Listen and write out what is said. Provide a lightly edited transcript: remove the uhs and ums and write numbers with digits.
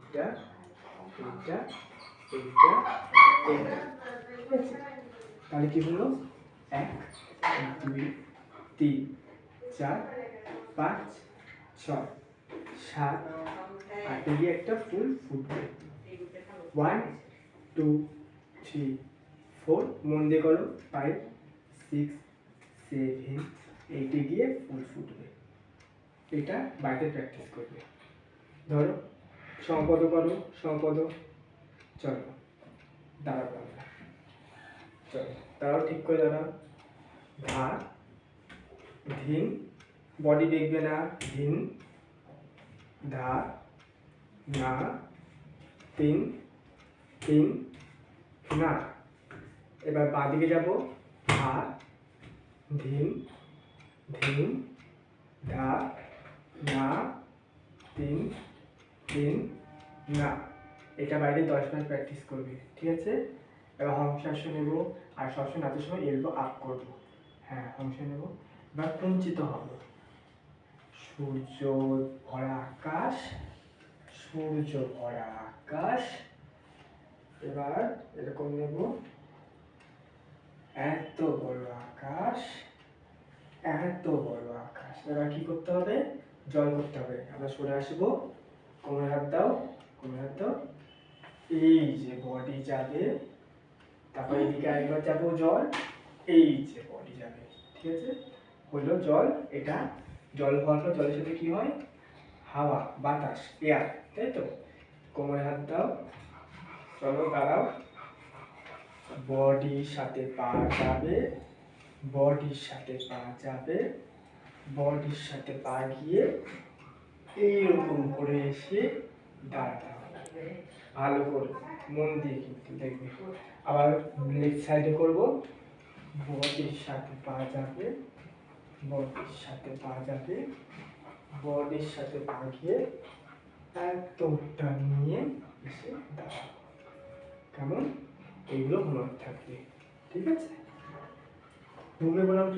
এইটা এইটা এইটা এইটা, ঠিক আছে? তাহলে কি হলো? 1 2 3 4 5 6 7 8 দিয়ে একটা ফুল ফুটবে। 1 2 3 4, মন দিয়ে করো, 5 6 7 8 গিয়ে ফুল ফুটবে। এটা বাড়িতে প্র্যাকটিস করবে। ধরো সম্পদ করো, সম্পদ। চলো দাঁড়াও তোমরা, চলো দাঁড়াও, ঠিক করে দাঁড়াও। ধা ধিন, বডি দেখবে না, ধিন ধা না তিন তিন না। এবার বাঁদিকে যাবো, ধা ধিন ধিন ধা না তিন তিন না। এটা বাইরে 10 বার প্র্যাকটিস করবে, ঠিক আছে? এবার হংসাংশ নেব, আর সবসময় নাচের সময় এলবো আপ করবো। হ্যাঁ, হংস নেব। এবার কুঞ্চিত হবো। সূর্য ভরা আকাশ, সূর্য ভরা আকাশ। এবার এরকম নেব, এত বড় আকাশ, এত বড় আকাশ। এবার কি করতে হবে? জল করতে হবে। আমরা সরে আসবো, কোমরে হাত দাও, কোমরে হাত দাও। এই যে বডি যাবে, তারপর এদিকে আরেকবার যাবো জল, এই যে বডি যাবে, ঠিক আছে? হলো জল। এটা জল হওয়ার পর জলের সাথে কি হয়? হাওয়া, বাতাস, এয়ার, তাই তো? কোমরে হাত দাও, চলো দাঁড়াও। বডির সাথে পা যাবে, বডির সাথে পা যাবে, বডির সাথে পা গিয়ে এইরকম করে এসে দাঁড়াতে হবে। ভালো করে মন দিয়ে কিন্তু দেখবে। আবার লেফট সাইডে করবো, বডির সাথে পা যাবে, বডির সাথে পা যাবে, বডির সাথে পা গিয়ে একদমটা নিয়ে এসে দাঁড়াবো। কেমন? এইগুলো মনে থাকবে, ঠিক আছে? রুমে বললাম